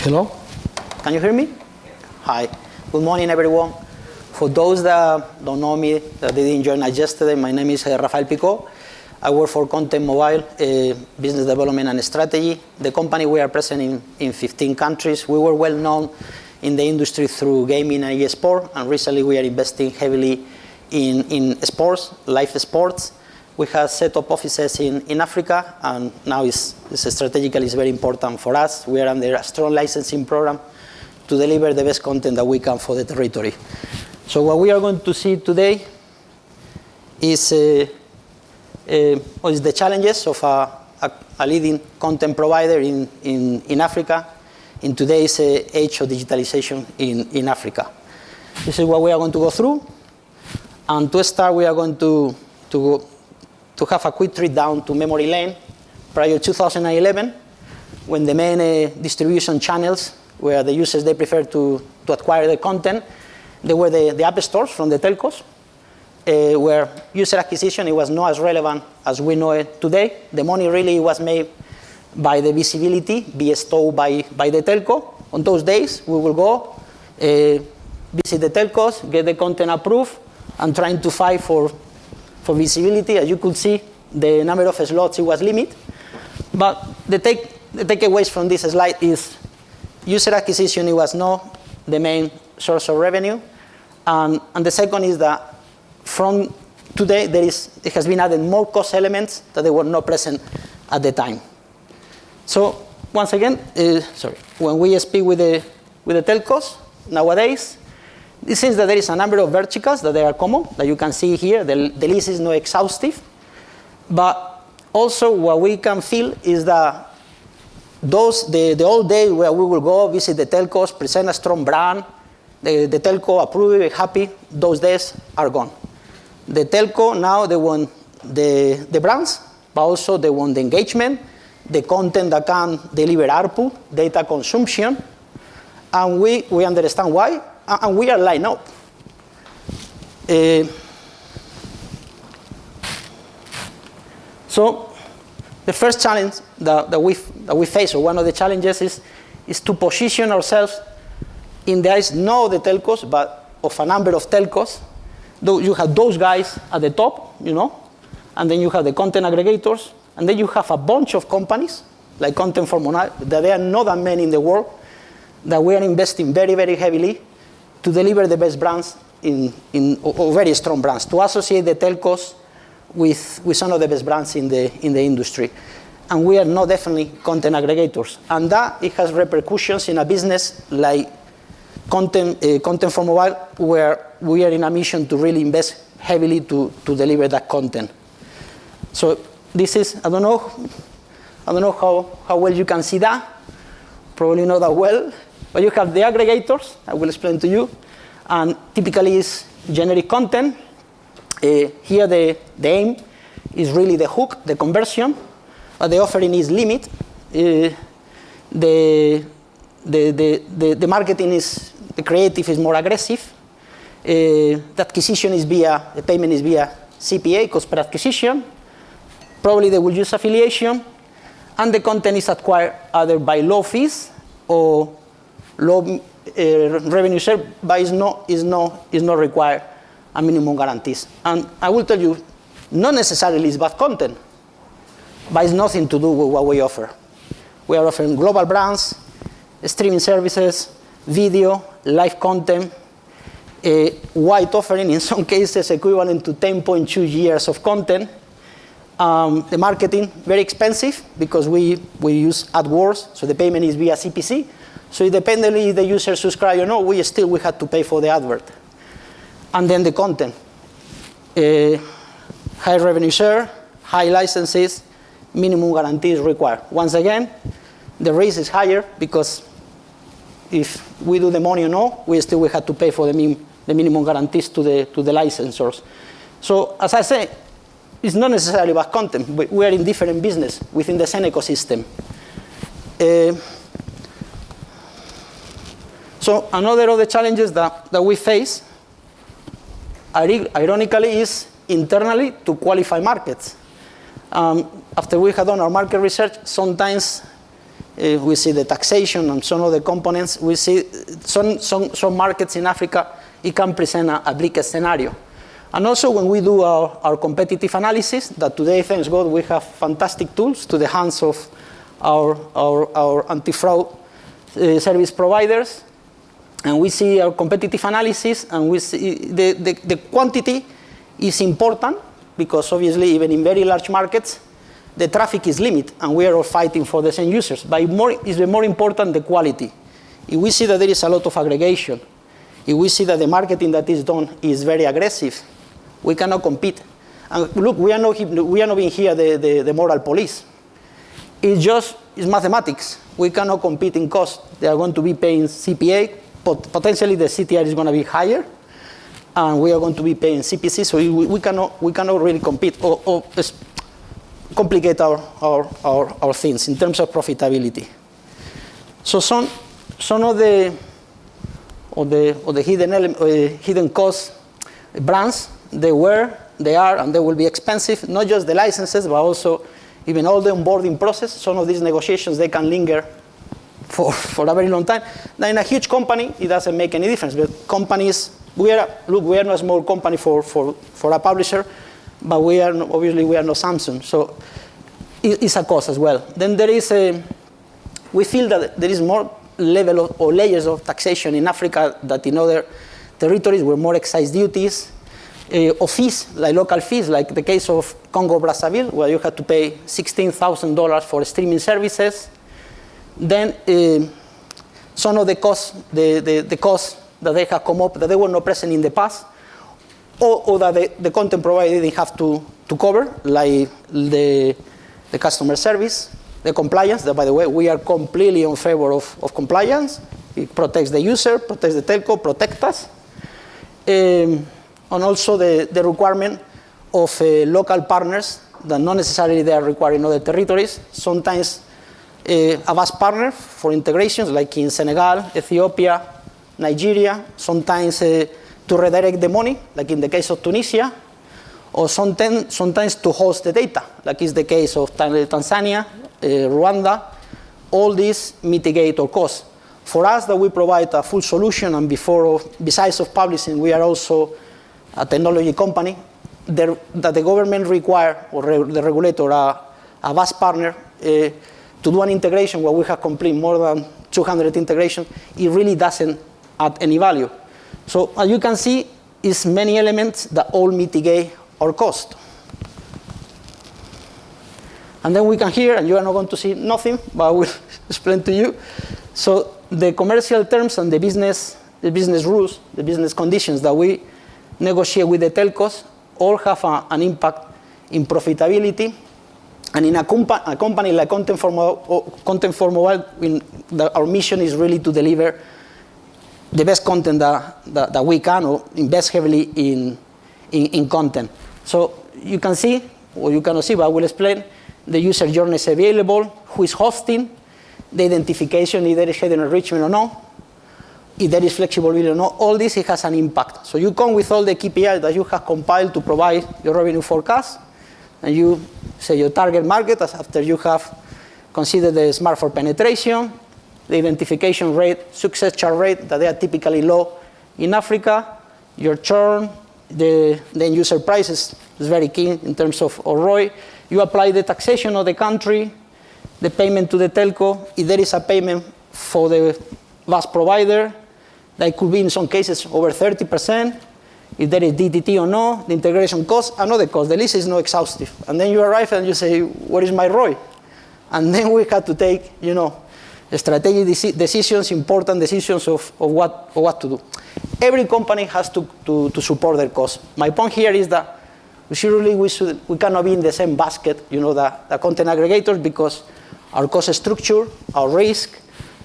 Hello? Can you hear me? Hi. Good morning, everyone. For those that don't know me, that didn't join us yesterday, my name is Rafael Picó. I work for Content Mobile, Business Development and Strategy. The company, we are present in 15 countries. We were well known in the industry through gaming and e-sport, and recently we are investing heavily in sports, live sports. We have set up offices in Africa, and now it's strategically very important for us. We are under a strong licensing program to deliver the best content that we can for the territory. So what we are going to see today is the challenges of a leading content provider in Africa in today's age of digitalization in Africa. This is what we are going to go through. And to start, we are going to have a quick trip down to memory lane prior to 2011, when the main distribution channels where the users they prefer to acquire the content, they were the app stores from the telcos, where user acquisition, it was not as relevant as we know it today. The money really was made by the visibility, be stowed by the telco. On those days, we will go, visit the telcos, get the content approved, and trying to fight for visibility. As you could see, the number of slots, it was limited. But the takeaways from this slide is user acquisition, it was not the main source of revenue. And the second is that from today, it has been added more cost elements that they were not present at the time. So once again, when we speak with the telcos nowadays, it seems that there is a number of verticals that they are common, that you can see here. The list is not exhaustive. But also what we can feel is that the old days where we will go visit the telcos, present a strong brand, the telco approve it, happy, those days are gone. The telco now, they want the brands, but also they want the engagement, the content that can deliver ARPU, data consumption, and we understand why, and we are lined up. So the first challenge that we face, or one of the challenges, is to position ourselves in the eyes not of the telcos, but of a number of telcos. You have those guys at the top, and then you have the content aggregators, and then you have a bunch of companies, like Content for Monarch, that there are not that many in the world, that we are investing very, very heavily to deliver the best brands or very strong brands, to associate the telcos with some of the best brands in the industry. And we are not definitely content aggregators. And that, it has repercussions in a business like content for mobile, where we are in a mission to really invest heavily to deliver that content. So this is, I don't know how well you can see that. Probably not that well. But you have the aggregators, I will explain to you. And typically it's generic content. Here the aim is really the hook, the conversion, but the offering is limit. The marketing the creative is more aggressive. The acquisition the payment is via CPA, cost per acquisition. Probably they will use affiliation, and the content is acquired either by low fees or low revenue share, but is not required a minimum guarantees. And I will tell you, not necessarily it's bad content, but it's nothing to do with what we offer. We are offering global brands, streaming services, video, live content, a wide offering, in some cases equivalent to 10.2 years of content. The marketing, very expensive, because we use AdWords, so the payment is via CPC. So independently if the user subscribe or not, we have to pay for the advert. And then the content. High revenue share, high licenses, minimum guarantees required. Once again, the risk is higher, because if we do the money or not, we have to pay for the minimum guarantees to the licensors. So as I say, it's not necessarily about content, but we are in different business within the same ecosystem. So another of the challenges that we face, ironically, is internally to qualify markets. After we have done our market research, sometimes We see the taxation and some of the components. We see some markets in Africa, it can present a bleak scenario. And also when we do our competitive analysis, that today, thanks God, we have fantastic tools to the hands of our anti-fraud service providers. And we see our competitive analysis, and we see the quantity is important, because obviously even in very large markets, the traffic is limited, and we are all fighting for the same users. But it's more important the quality. If we see that there is a lot of aggregation, if we see that the marketing that is done is very aggressive, we cannot compete. And look, we are not being here the moral police. It's mathematics. We cannot compete in cost. They are going to be paying CPA, but potentially the CTR is going to be higher, and we are going to be paying CPC, so we cannot really compete or complicate our things in terms of profitability. So some of the hidden cost brands, they are, and they will be expensive, not just the licenses, but also even all the onboarding process. Some of these negotiations, they can linger for a very long time. Now, in a huge company, it doesn't make any difference. But companies, we are not a small company for a publisher, but obviously we are not Samsung. So it's a cost as well. Then we feel that there is more level or layers of taxation in Africa than in other territories, with more excise duties, or fees, like local fees, like the case of Congo Brazzaville, where you had to pay $16,000 for streaming services. Then some of the costs, the costs that they have come up that they were not present in the past, or that the content provider didn't have to cover, like the customer service, the compliance. That, by the way, we are completely in favor of compliance. It protects the user, protects the telco, protects us. And also the requirement of local partners that not necessarily they are required in other territories. Sometimes a vast partner for integrations, like in Senegal, Ethiopia, Nigeria. Sometimes to redirect the money, like in the case of Tunisia. Or sometimes to host the data, like is the case of Tanzania, Rwanda. All these mitigate our costs. For us, that we provide a full solution, and besides of publishing, we are also a technology company, that the government require, or the regulator, a vast partner, to do an integration where we have completed more than 200 integrations, it really doesn't add any value. So as you can see, it's many elements that all mitigate our cost. And then we can hear, and you are not going to see nothing, but I will explain to you. So the commercial terms and the business rules, the business conditions that we negotiate with the telcos all have an impact in profitability. And in a company like Content for Mobile, our mission is really to deliver the best content that we can, or invest heavily in content. So you can see, or you cannot see, but I will explain, the user journey is available, who is hosting, the identification, if there is hidden enrichment or not, if there is flexibility or not. All this, it has an impact. So you come with all the KPIs that you have compiled to provide your revenue forecast, and you say your target market after you have considered the smartphone penetration, the identification rate, success chart rate, that they are typically low in Africa, your churn, the end user prices is very key in terms of ROI. You apply the taxation of the country, the payment to the telco. If there is a payment for the VAS provider, that could be in some cases over 30%. If there is DTT or no, the integration cost, another cost. The list is not exhaustive. And then you arrive and you say, what is my ROI? And then we have to take, strategic decisions, important decisions of what to do. Every company has to support their costs. My point here is that surely we cannot be in the same basket, the content aggregators, because our cost structure, our risk,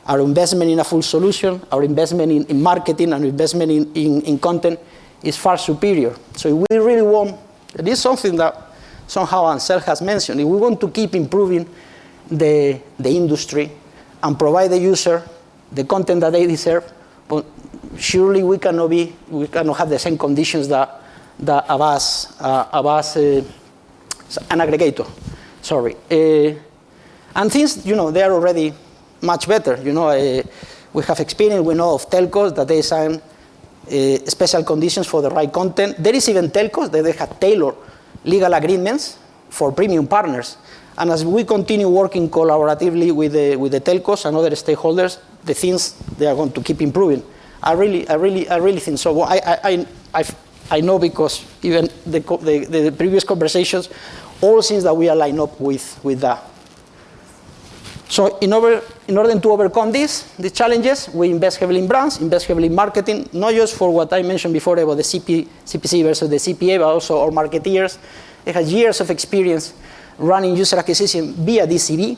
our investment in a full solution, our investment in marketing, and investment in content is far superior. So if we really want, it is something that somehow Ansel has mentioned, if we want to keep improving the industry and provide the user the content that they deserve, but surely we cannot have the same conditions that a VAS, an aggregator. Sorry. And things, they are already much better. We have experience, we know of telcos that they sign special conditions for the right content. There is even telcos that they have tailored legal agreements for premium partners. And as we continue working collaboratively with the telcos and other stakeholders, the things they are going to keep improving. I really think so. Well, I know because even the previous conversations, all things that we are lined up with that. So in order to overcome these challenges, we invest heavily in brands, invest heavily in marketing, not just for what I mentioned before about the CPC versus the CPA, but also our marketeers. They have years of experience running user acquisition via DCB.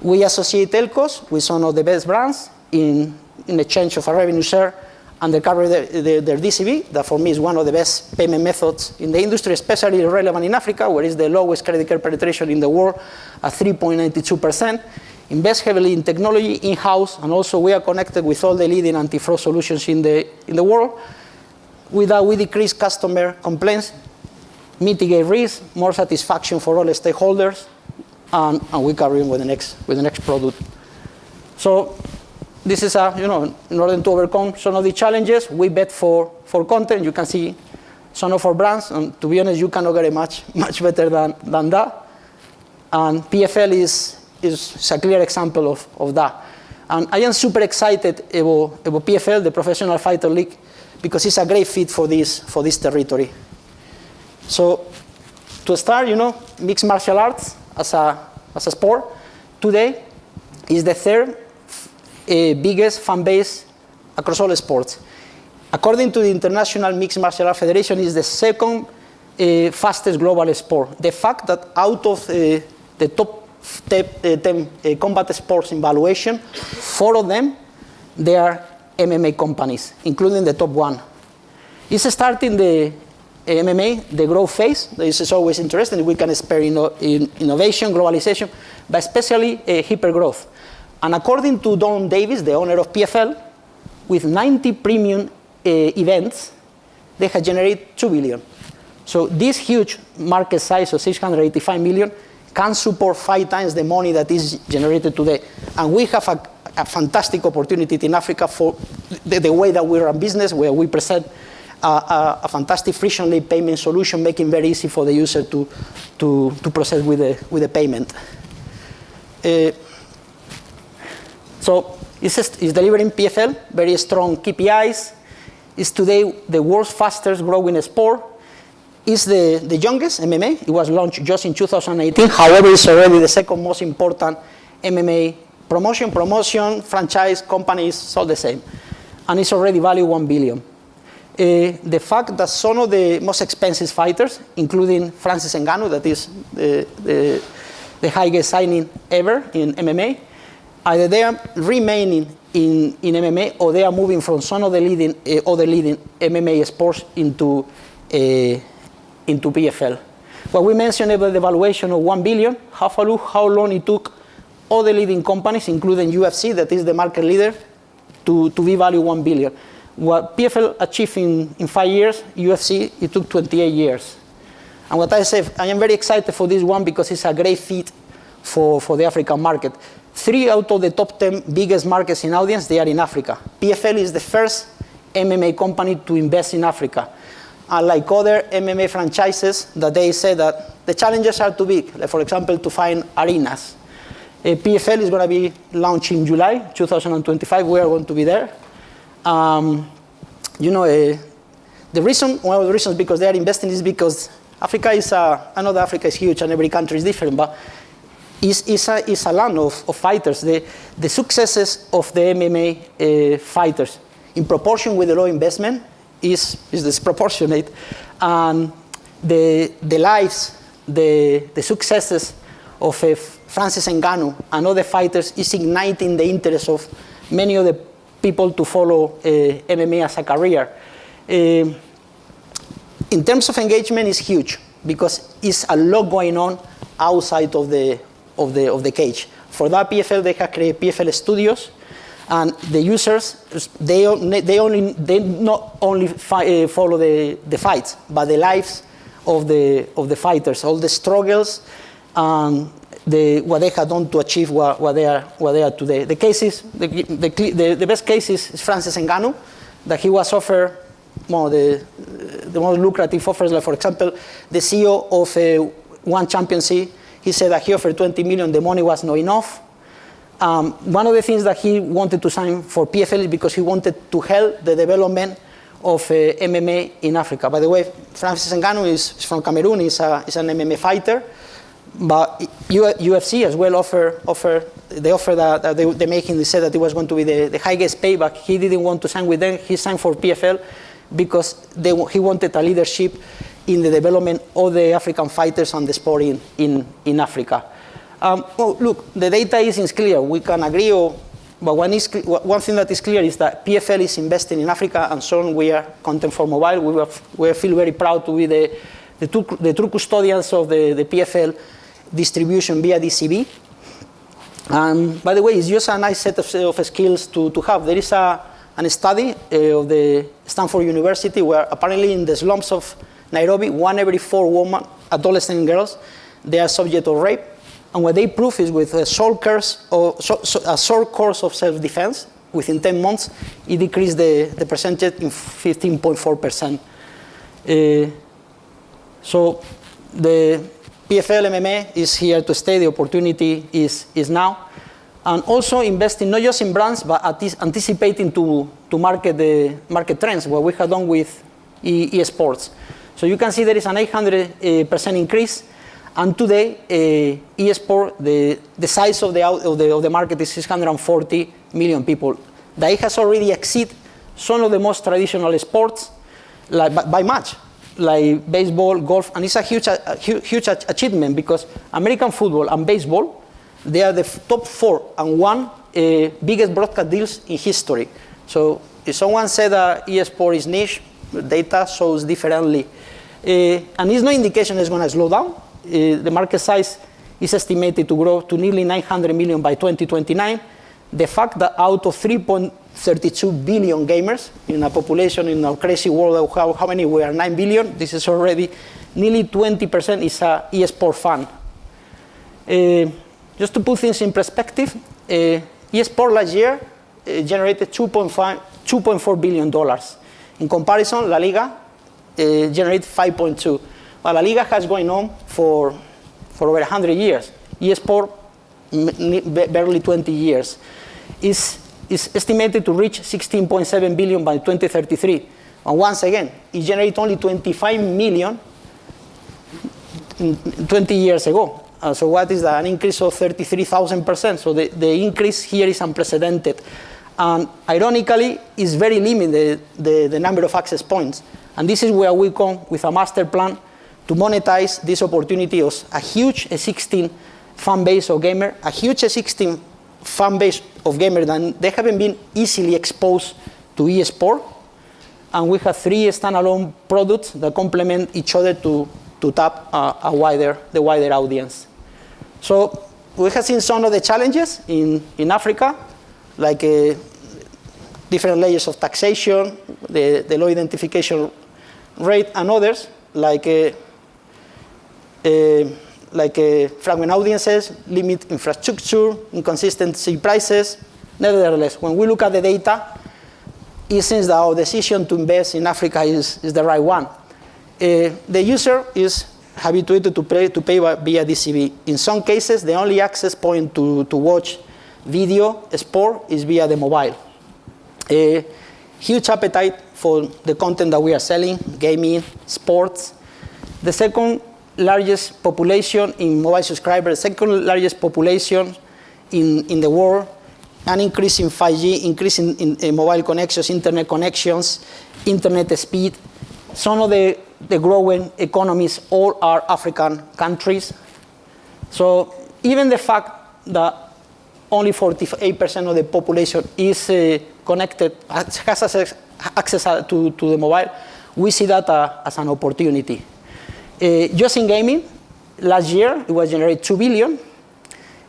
We associate telcos with some of the best brands in exchange of a revenue share and they cover their DCB. That for me is one of the best payment methods in the industry, especially relevant in Africa, where it's the lowest credit card penetration in the world at 3.92%. Invest heavily in technology in-house, and also we are connected with all the leading anti-fraud solutions in the world. With that, we decrease customer complaints, mitigate risk, more satisfaction for all the stakeholders, and we carry on with the next product. So this is in order to overcome some of the challenges, we bet for content. You can see some of our brands, and to be honest, you cannot get it much better than that. And PFL is a clear example of that. And I am super excited about PFL, the Professional Fighter League, because it's a great fit for this territory. So to start, mixed martial arts as a sport today is the third biggest fan base across all sports. According to the International Mixed Martial Arts Federation, is the second fastest global sport. The fact that out of the top 10 combat sports in valuation, 4 of them, they are MMA companies, including the top one. It's starting the MMA, the growth phase. This is always interesting. We can spare innovation, globalization, but especially hypergrowth. And according to Don Davis, the owner of PFL, with 90 premium events, they have generated 2 billion. So this huge market size of 685 million can support 5 times the money that is generated today. And we have a fantastic opportunity in Africa for the way that we run business, where we present a fantastic frictionless payment solution, making it very easy for the user to process with the payment. So it's delivering PFL, very strong KPIs. It's today the world's fastest growing sport. It's the youngest MMA. It was launched just in 2018. However, it's already the second most important MMA promotion, franchise, companies, it's all the same. And it's already valued 1 billion. The fact that some of the most expensive fighters, including Francis Ngannou, that is the highest signing ever in MMA, either they are remaining in MMA or they are moving from some of the leading MMA sports into PFL. What we mentioned about the valuation of 1 billion, have a look how long it took all the leading companies, including UFC, that is the market leader, to be valued 1 billion. What PFL achieved in 5 years, UFC, it took 28 years. And what I say, I am very excited for this one because it's a great fit for the African market. 3 out of the top 10 biggest markets in audience, they are in Africa. PFL is the first MMA company to invest in Africa. Unlike other MMA franchises that they say that the challenges are too big, like for example, to find arenas. PFL is going to be launched in July 2025. We are going to be there. One of the reasons because they are investing is because Africa is, I know that Africa is huge and every country is different, but it's a land of fighters. The successes of the MMA fighters in proportion with the low investment is disproportionate. And the lives, the successes of Francis Ngannou and other fighters is igniting the interest of many of the people to follow MMA as a career. In terms of engagement, it's huge because it's a lot going on outside of the cage. For that, PFL, they have created PFL Studios, and the users, they not only follow the fights, but the lives of the fighters, all the struggles, what they had done to achieve what they are today. The cases, the best case is Francis Ngannou, that he was offered the most lucrative offers. Like, for example, the CEO of one championship, he said that he offered 20 million, the money was not enough. One of the things that he wanted to sign for PFL is because he wanted to help the development of MMA in Africa. By the way, Francis Ngannou is from Cameroon, is an MMA fighter. But UFC as well the offer that they made him, they said that it was going to be the highest pay, but he didn't want to sign with them. He signed for PFL because he wanted a leadership in the development of the African fighters and the sport in Africa. Well, look, the data is clear. We can agree, but one thing that is clear is that PFL is investing in Africa, and so we are Content for Mobile. We feel very proud to be the true custodians of the PFL distribution via DCB. By the way, it's just a nice set of skills to have. There is a study of the Stanford University where apparently in the slums of Nairobi, 1 every 4 women, adolescent girls, they are subject of rape. And what they prove is with a short course of self-defense, within 10 months, it decreased the percentage in 15.4%. So the PFL MMA is here to stay. The opportunity is now. And also investing not just in brands, but anticipating to market trends, what we have done with eSports. So you can see there is an 800% increase. And today, eSport, the size of the market is 640 million people. That it has already exceeded some of the most traditional sports by much, like baseball, golf, and it's a huge achievement because American football and baseball, they are the top 4 and 1 biggest broadcast deals in history. So if someone said that eSport is niche, data shows differently. And it's no indication it's going to slow down. The market size is estimated to grow to nearly 900 million by 2029. The fact that out of 3.32 billion gamers in a population in a crazy world of how many we are, 9 billion, this is already nearly 20% is a eSport fan. Just to put things in perspective, eSport last year generated $2.4 billion. In comparison, La Liga generated 5.2. But La Liga has going on for over 100 years. eSport, barely 20 years. Is estimated to reach 16.7 billion by 2033. And once again, it generated only 25 million 20 years ago. So what is that? An increase of 33,000%. So the increase here is unprecedented. And ironically, it's very limited, the number of access points. And this is where we come with a master plan to monetize this opportunity of a huge existing fan base of gamers, a huge existing fan base of gamers that they haven't been easily exposed to eSport. And we have 3 standalone products that complement each other to tap the wider audience. So we have seen some of the challenges in Africa, like different layers of taxation, the low identification rate, and others, like fragment audiences, limit infrastructure, inconsistency prices. Nevertheless, when we look at the data, it seems that our decision to invest in Africa is the right one. The user is habituated to pay via DCB. In some cases, the only access point to watch video sport is via the mobile. Huge appetite for the content that we are selling, gaming, sports. The second largest population in mobile subscribers, second largest population in the world, an increase in 5G, increase in mobile connections, internet connections, internet speed. Some of the growing economies all are African countries. So even the fact that only 48% of the population is connected, has access to the mobile, we see that as an opportunity. Just in gaming, last year it was generated 2 billion.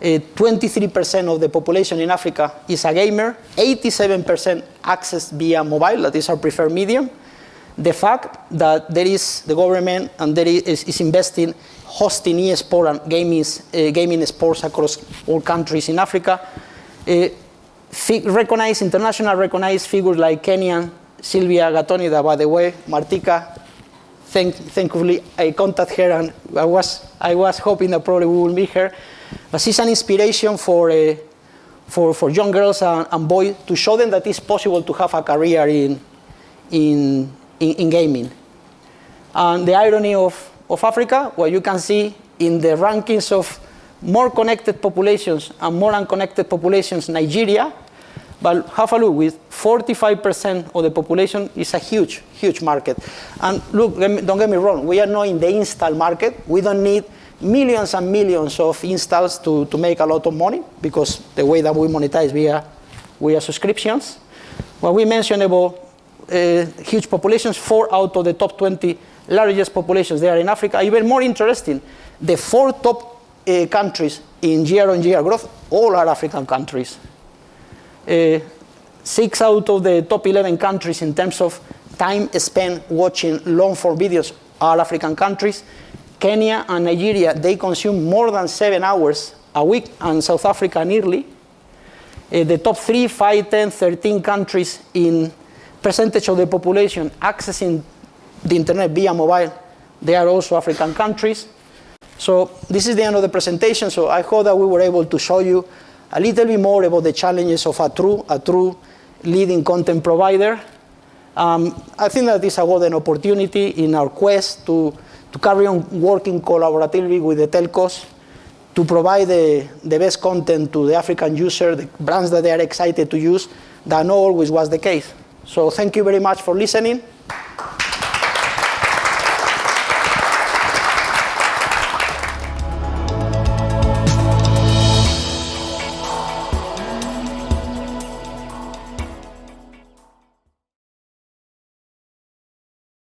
23% of the population in Africa is a gamer. 87% access via mobile, that is our preferred medium. The fact that there is the government and there is investing hosting eSport and gaming sports across all countries in Africa. International recognized figures like Kenyan Sylvia Gatoni, that, by the way, Martika, thankfully I contacted her, and I was hoping that probably we will meet her. But she's an inspiration for young girls and boys to show them that it's possible to have a career in gaming. And the irony of Africa, well, you can see in the rankings of more connected populations and more unconnected populations, Nigeria, but have a look, with 45% of the population is a huge, huge market. And look, don't get me wrong, we are not in the install market. We don't need millions and millions of installs to make a lot of money, because the way that we monetize via subscriptions. When we mentioned about huge populations, 4 out of the top 20 largest populations there in Africa. Even more interesting, the 4 top countries in year-on-year growth, all are African countries. 6 out of the top 11 countries in terms of time spent watching long-form videos are African countries. Kenya and Nigeria, they consume more than 7 hours a week, and South Africa nearly. The top 3, 5, 10, 13 countries in percentage of the population accessing the internet via mobile, they are also African countries. So this is the end of the presentation. So I hope that we were able to show you a little bit more about the challenges of a true leading content provider. I think that is a golden opportunity in our quest to carry on working collaboratively with the telcos to provide the best content to the African user, the brands that they are excited to use. That not always was the case. So thank you very much for listening.